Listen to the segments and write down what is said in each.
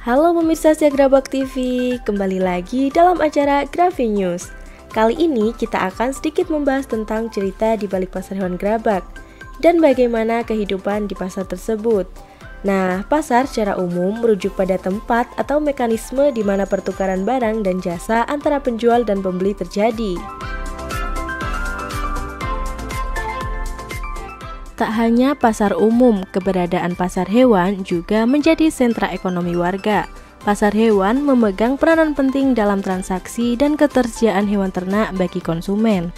Halo pemirsa Setia Grabak TV, kembali lagi dalam acara Grafi News. Kali ini kita akan sedikit membahas tentang cerita di balik pasar hewan Grabak dan bagaimana kehidupan di pasar tersebut. Nah, pasar secara umum merujuk pada tempat atau mekanisme di mana pertukaran barang dan jasa antara penjual dan pembeli terjadi. Tak hanya pasar umum, keberadaan pasar hewan juga menjadi sentra ekonomi warga. Pasar hewan memegang peranan penting dalam transaksi dan ketersediaan hewan ternak bagi konsumen.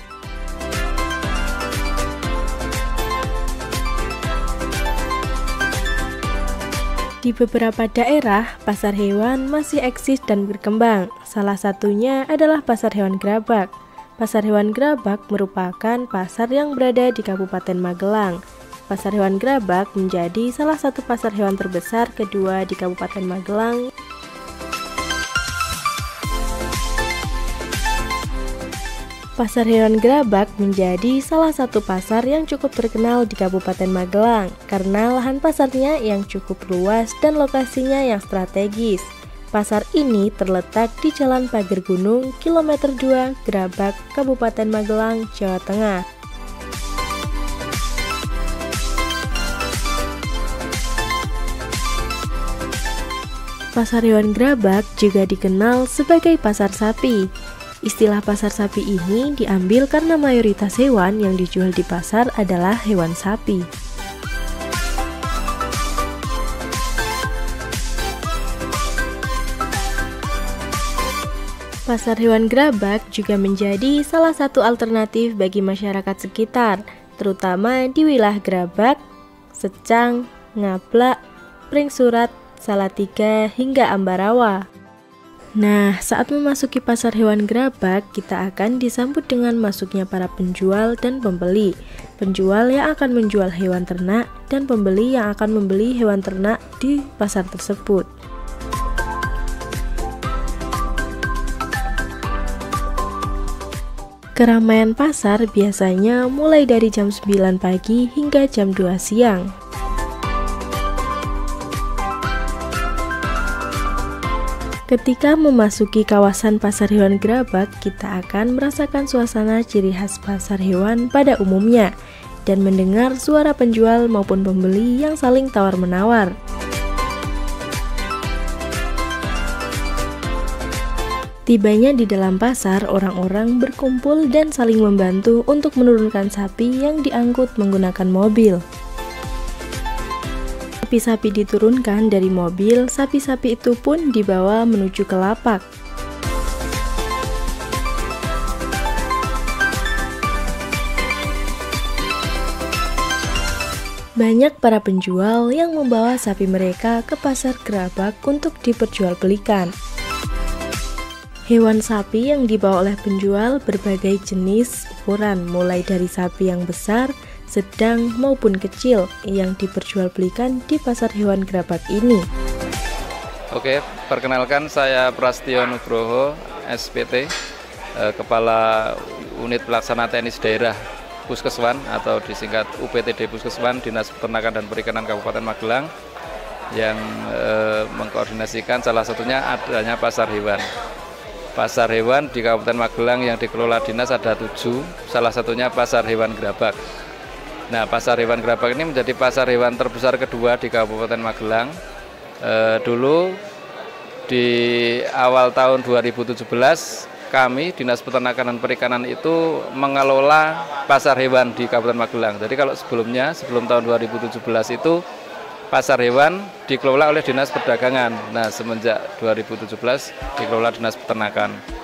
Di beberapa daerah, pasar hewan masih eksis dan berkembang. Salah satunya adalah pasar hewan Grabak. Pasar hewan Grabak merupakan pasar yang berada di Kabupaten Magelang. Pasar hewan Grabak menjadi salah satu pasar hewan terbesar kedua di Kabupaten Magelang. Pasar hewan Grabak menjadi salah satu pasar yang cukup terkenal di Kabupaten Magelang karena lahan pasarnya yang cukup luas dan lokasinya yang strategis. Pasar ini terletak di Jalan Pager Gunung, kilometer 2, Grabak, Kabupaten Magelang, Jawa Tengah. Pasar hewan Grabak juga dikenal sebagai pasar sapi. Istilah pasar sapi ini diambil karena mayoritas hewan yang dijual di pasar adalah hewan sapi. Pasar hewan Grabak juga menjadi salah satu alternatif bagi masyarakat sekitar, terutama di wilayah Grabak, Secang, Ngablak, Pringsurat, Salatiga, hingga Ambarawa. Nah, saat memasuki pasar hewan Grabak, kita akan disambut dengan masuknya para penjual dan pembeli. Penjual yang akan menjual hewan ternak dan pembeli yang akan membeli hewan ternak di pasar tersebut. Keramaian pasar biasanya mulai dari jam 9 pagi hingga jam 2 siang. Ketika memasuki kawasan pasar hewan Grabak, kita akan merasakan suasana ciri khas pasar hewan pada umumnya dan mendengar suara penjual maupun pembeli yang saling tawar-menawar. Tibanya di dalam pasar, orang-orang berkumpul dan saling membantu untuk menurunkan sapi yang diangkut menggunakan mobil. Sapi-sapi diturunkan dari mobil, sapi-sapi itu pun dibawa menuju ke lapak. Banyak para penjual yang membawa sapi mereka ke pasar Grabak untuk diperjualbelikan. Hewan sapi yang dibawa oleh penjual berbagai jenis ukuran, mulai dari sapi yang besar, sedang maupun kecil yang diperjualbelikan di pasar hewan Grabak ini. Oke, perkenalkan saya Prastio Nugroho, SPT, Kepala Unit Pelaksana Teknis Daerah Puskeswan atau disingkat UPTD Puskeswan, Dinas Peternakan dan Perikanan Kabupaten Magelang, yang mengkoordinasikan salah satunya adanya pasar hewan. Pasar hewan di Kabupaten Magelang yang dikelola dinas ada 7, salah satunya pasar hewan Grabak. Nah, pasar hewan Grabak ini menjadi pasar hewan terbesar kedua di Kabupaten Magelang. Dulu di awal tahun 2017 kami Dinas Peternakan dan Perikanan itu mengelola pasar hewan di Kabupaten Magelang. Jadi kalau sebelum tahun 2017 itu pasar hewan dikelola oleh Dinas Perdagangan. Nah, semenjak 2017 dikelola Dinas Peternakan.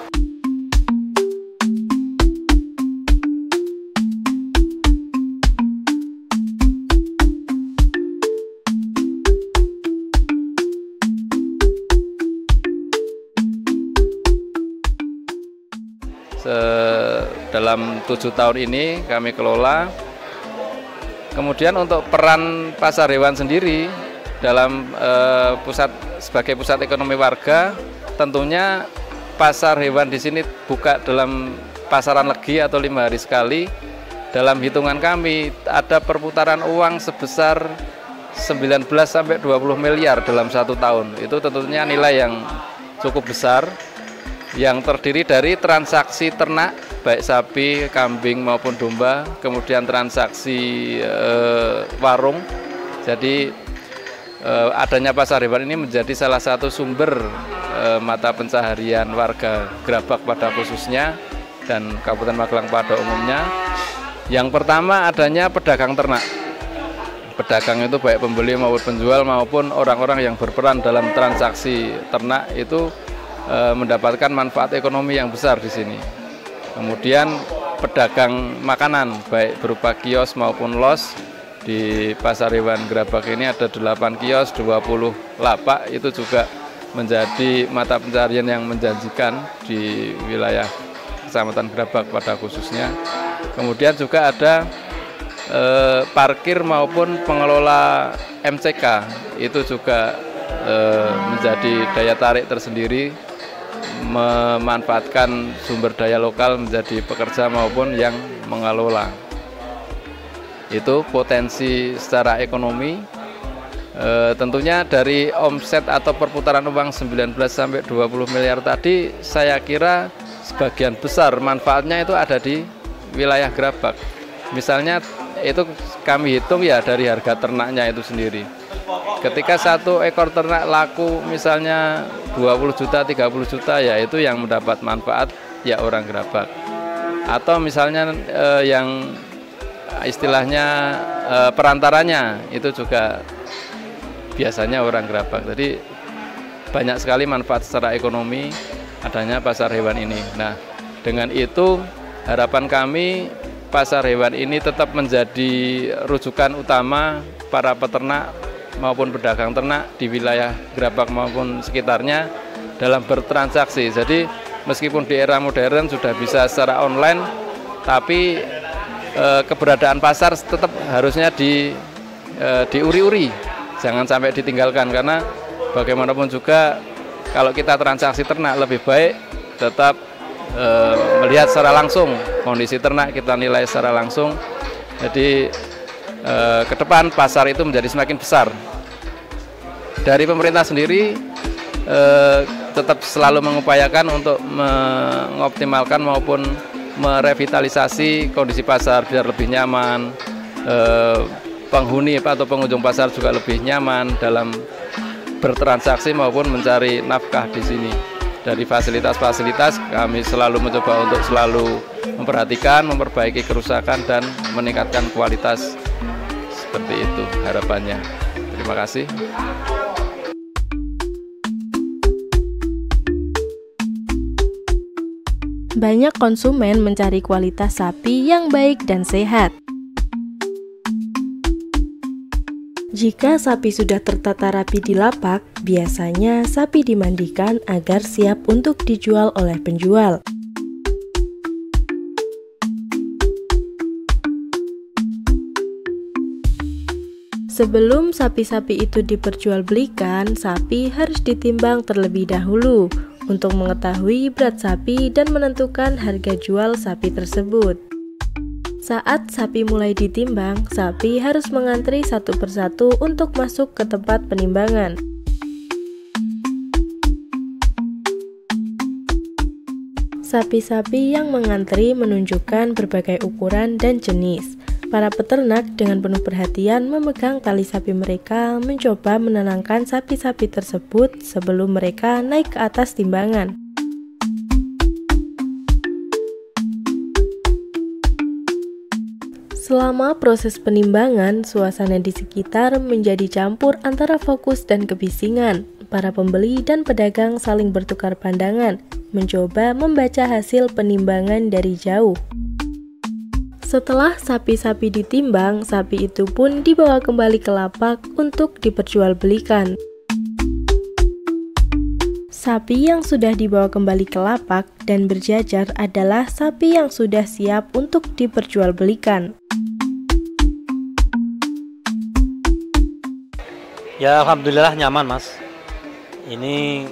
Dalam 7 tahun ini kami kelola. Kemudian untuk peran pasar hewan sendiri dalam sebagai pusat ekonomi warga, tentunya pasar hewan di sini buka dalam pasaran legi atau 5 hari sekali. Dalam hitungan kami ada perputaran uang sebesar 19 sampai 20 miliar dalam 1 tahun. Itu tentunya nilai yang cukup besar yang terdiri dari transaksi ternak baik sapi, kambing maupun domba, kemudian transaksi warung. Jadi adanya pasar hewan ini menjadi salah satu sumber mata pencaharian warga Grabak pada khususnya dan Kabupaten Magelang pada umumnya. Yang pertama adanya pedagang ternak. Pedagang itu baik pembeli maupun penjual maupun orang-orang yang berperan dalam transaksi ternak itu mendapatkan manfaat ekonomi yang besar di sini. Kemudian pedagang makanan baik berupa kios maupun los. Di Pasar Hewan Grabak ini ada 8 kios, 20 lapak, itu juga menjadi mata pencaharian yang menjanjikan di wilayah Kecamatan Grabak pada khususnya. Kemudian juga ada parkir maupun pengelola MCK, itu juga menjadi daya tarik tersendiri, memanfaatkan sumber daya lokal menjadi pekerja maupun yang mengelola. Itu potensi secara ekonomi. Tentunya dari omset atau perputaran uang 19 sampai 20 miliar tadi, saya kira sebagian besar manfaatnya itu ada di wilayah Grabak. Misalnya itu kami hitung ya dari harga ternaknya itu sendiri. Ketika 1 ekor ternak laku misalnya 20 juta, 30 juta, ya itu yang mendapat manfaat ya orang Grabak. Atau misalnya yang istilahnya perantaranya itu juga biasanya orang Grabak. Jadi banyak sekali manfaat secara ekonomi adanya pasar hewan ini. Nah, dengan itu harapan kami pasar hewan ini tetap menjadi rujukan utama para peternak maupun pedagang ternak di wilayah Grabak maupun sekitarnya dalam bertransaksi. Jadi meskipun di era modern sudah bisa secara online, tapi keberadaan pasar tetap harusnya diuri-uri, jangan sampai ditinggalkan, karena bagaimanapun juga kalau kita transaksi ternak lebih baik tetap melihat secara langsung kondisi ternak, kita nilai secara langsung. Jadi ke depan pasar itu menjadi semakin besar. Dari pemerintah sendiri tetap selalu mengupayakan untuk mengoptimalkan maupun merevitalisasi kondisi pasar biar lebih nyaman, penghuni atau pengunjung pasar juga lebih nyaman dalam bertransaksi maupun mencari nafkah di sini. Dari fasilitas-fasilitas kami selalu mencoba untuk selalu memperhatikan, memperbaiki kerusakan dan meningkatkan kualitas. Seperti itu harapannya. Terima kasih. Banyak konsumen mencari kualitas sapi yang baik dan sehat. Jika sapi sudah tertata rapi di lapak, biasanya sapi dimandikan agar siap untuk dijual oleh penjual. Sebelum sapi-sapi itu diperjualbelikan, sapi harus ditimbang terlebih dahulu untuk mengetahui berat sapi dan menentukan harga jual sapi tersebut. Saat sapi mulai ditimbang, sapi harus mengantri satu persatu untuk masuk ke tempat penimbangan. Sapi-sapi yang mengantri menunjukkan berbagai ukuran dan jenis. Para peternak dengan penuh perhatian memegang tali sapi mereka, mencoba menenangkan sapi-sapi tersebut sebelum mereka naik ke atas timbangan. Selama proses penimbangan, suasana di sekitar menjadi campur antara fokus dan kebisingan. Para pembeli dan pedagang saling bertukar pandangan, mencoba membaca hasil penimbangan dari jauh. Setelah sapi-sapi ditimbang, sapi itu pun dibawa kembali ke lapak untuk diperjualbelikan. Sapi yang sudah dibawa kembali ke lapak dan berjajar adalah sapi yang sudah siap untuk diperjualbelikan. Ya alhamdulillah nyaman mas. Ini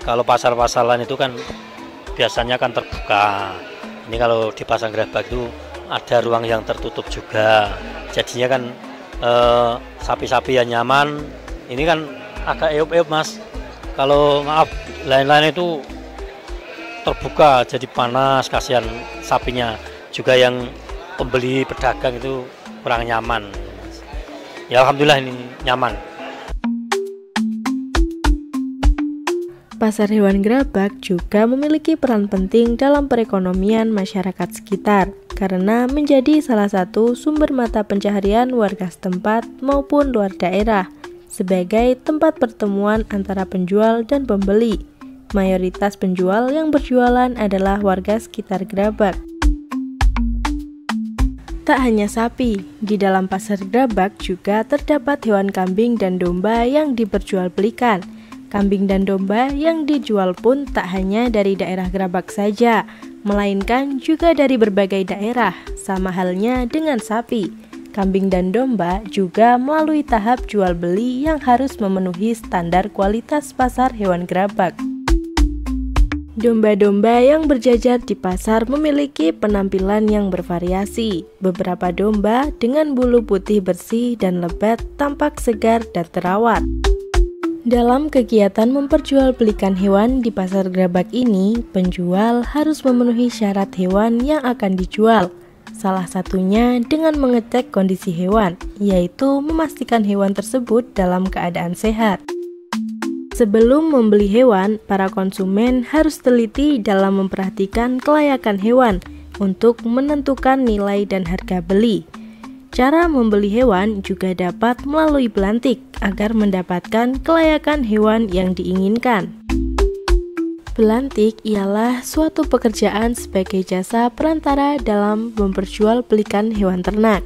kalau pasar-pasaran itu kan biasanya kan terbuka. Ini kalau di pasar Grabak itu ada ruang yang tertutup juga. Jadinya kan sapi-sapi yang nyaman. Ini kan agak eop-eop Mas. Kalau maaf lain-lain itu terbuka jadi panas, kasihan sapinya. Juga yang pembeli pedagang itu kurang nyaman. Ya alhamdulillah ini nyaman. Pasar hewan Grabak juga memiliki peran penting dalam perekonomian masyarakat sekitar karena menjadi salah satu sumber mata pencaharian warga setempat maupun luar daerah sebagai tempat pertemuan antara penjual dan pembeli. Mayoritas penjual yang berjualan adalah warga sekitar Grabak. Tak hanya sapi, di dalam pasar Grabak juga terdapat hewan kambing dan domba yang diperjualbelikan. Kambing dan domba yang dijual pun tak hanya dari daerah Grabak saja, melainkan juga dari berbagai daerah, sama halnya dengan sapi. Kambing dan domba juga melalui tahap jual beli yang harus memenuhi standar kualitas pasar hewan Grabak. Domba-domba yang berjajar di pasar memiliki penampilan yang bervariasi. Beberapa domba dengan bulu putih bersih dan lebat tampak segar dan terawat. Dalam kegiatan memperjualbelikan hewan di pasar Grabak ini, penjual harus memenuhi syarat hewan yang akan dijual. Salah satunya dengan mengecek kondisi hewan, yaitu memastikan hewan tersebut dalam keadaan sehat. Sebelum membeli hewan, para konsumen harus teliti dalam memperhatikan kelayakan hewan untuk menentukan nilai dan harga beli. Cara membeli hewan juga dapat melalui belantik agar mendapatkan kelayakan hewan yang diinginkan. Belantik ialah suatu pekerjaan sebagai jasa perantara dalam memperjualbelikan hewan ternak.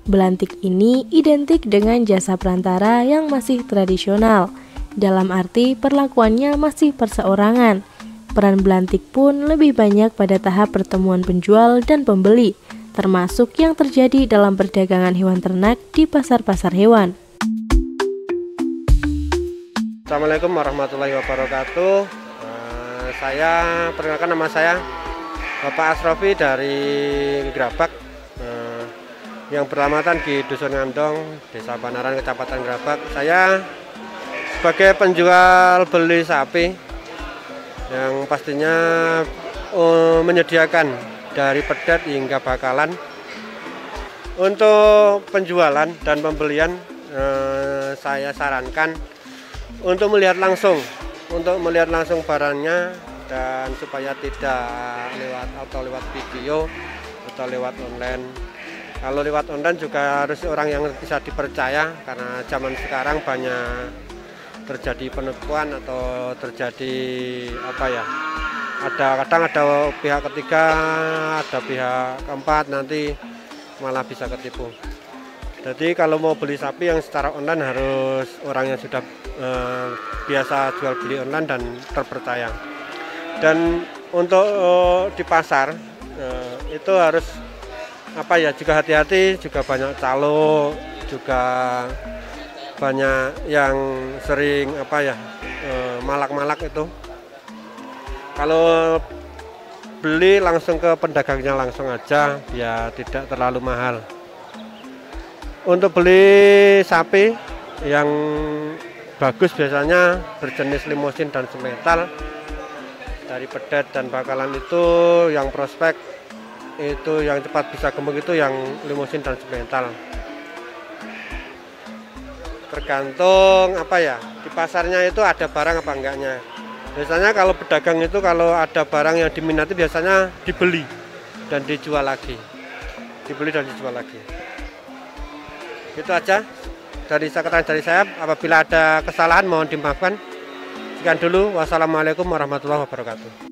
Belantik ini identik dengan jasa perantara yang masih tradisional, dalam arti perlakuannya masih perseorangan. Peran belantik pun lebih banyak pada tahap pertemuan penjual dan pembeli, termasuk yang terjadi dalam perdagangan hewan ternak di pasar-pasar hewan. Assalamualaikum warahmatullahi wabarakatuh. Perkenalkan nama saya Bapak Asrofi dari Grabak, yang beralaman di Dusun Ngandong, Desa Banaran, Kecamatan Grabak. Saya sebagai penjual beli sapi yang pastinya menyediakan dari pedet hingga bakalan. Untuk penjualan dan pembelian saya sarankan untuk melihat langsung barangnya, dan supaya tidak lewat video atau lewat online. Kalau lewat online juga harus orang yang bisa dipercaya, karena zaman sekarang banyak terjadi penipuan atau terjadi kadang ada pihak ketiga, ada pihak keempat, nanti malah bisa ketipu. Jadi kalau mau beli sapi yang secara online harus orang yang sudah biasa jual beli online dan terpercaya. Dan untuk di pasar itu harus juga hati-hati, juga banyak calo, juga banyak yang sering malak-malak itu. Kalau beli langsung ke pedagangnya langsung aja, biar tidak terlalu mahal. Untuk beli sapi yang bagus biasanya berjenis limosin dan semetal, dari pedet dan bakalan itu yang prospek itu yang cepat bisa gemuk itu yang limosin dan semetal. Tergantung di pasarnya itu ada barang apa enggaknya. Biasanya kalau pedagang itu kalau ada barang yang diminati biasanya dibeli dan dijual lagi. Itu aja dari saya. Apabila ada kesalahan mohon dimaafkan. Sekian dulu. Wassalamualaikum warahmatullahi wabarakatuh.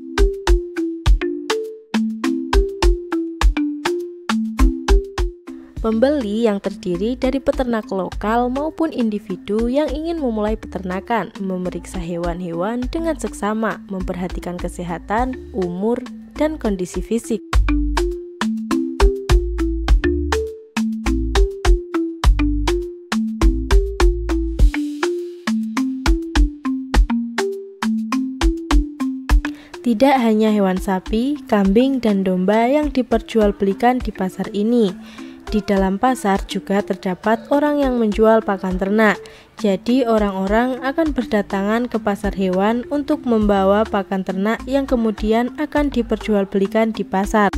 Pembeli yang terdiri dari peternak lokal maupun individu yang ingin memulai peternakan, memeriksa hewan-hewan dengan seksama, memperhatikan kesehatan, umur, dan kondisi fisik. Tidak hanya hewan sapi, kambing, dan domba yang diperjualbelikan di pasar ini. Di dalam pasar juga terdapat orang yang menjual pakan ternak. Jadi orang-orang akan berdatangan ke pasar hewan untuk membawa pakan ternak yang kemudian akan diperjualbelikan di pasar.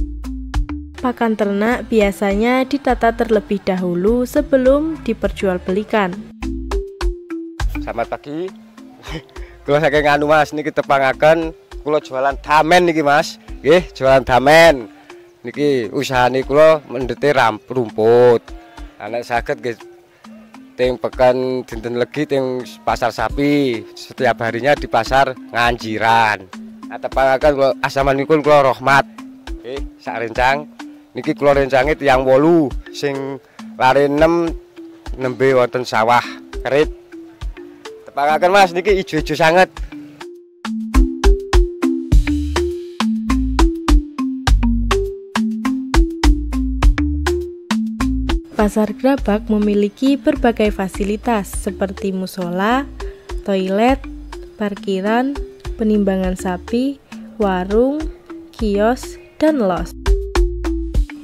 Pakan ternak biasanya ditata terlebih dahulu sebelum diperjualbelikan. Selamat pagi. Kula saking anu Mas, niki tepangaken kula jualan damen niki Mas. Nggih, jualan damen. Niki usahane kula mendete rumput. Anak saged nggih teng pekan dinten Legi teng pasar sapi. Setiap harinya di pasar Nganjiran. Nah, tepangaken kula asamanipun kula Rahmat. Nggih, sak rencang. Niki kula rencange tiyang 8 sing lare 6 nembe wonten sawah kerit. Tepangaken Mas niki ijo-ijo sanget. Pasar Grabak memiliki berbagai fasilitas seperti musola, toilet, parkiran, penimbangan sapi, warung, kios, dan los.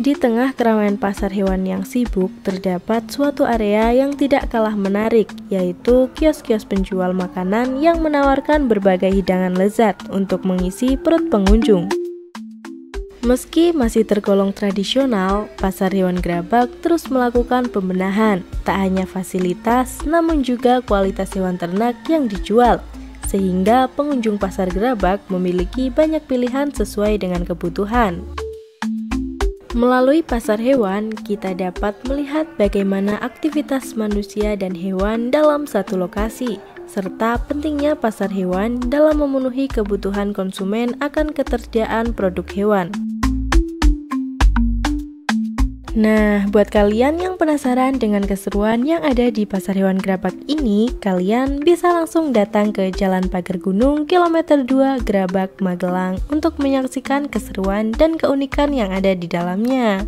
Di tengah keramaian pasar hewan yang sibuk, terdapat suatu area yang tidak kalah menarik, yaitu kios-kios penjual makanan yang menawarkan berbagai hidangan lezat untuk mengisi perut pengunjung. Meski masih tergolong tradisional, pasar hewan Grabak terus melakukan pembenahan, tak hanya fasilitas, namun juga kualitas hewan ternak yang dijual, sehingga pengunjung pasar Grabak memiliki banyak pilihan sesuai dengan kebutuhan. Melalui pasar hewan, kita dapat melihat bagaimana aktivitas manusia dan hewan dalam satu lokasi, serta pentingnya pasar hewan dalam memenuhi kebutuhan konsumen akan ketersediaan produk hewan. Nah, buat kalian yang penasaran dengan keseruan yang ada di Pasar Hewan Grabak ini, kalian bisa langsung datang ke Jalan Pagar Gunung kilometer 2 Grabak, Magelang untuk menyaksikan keseruan dan keunikan yang ada di dalamnya.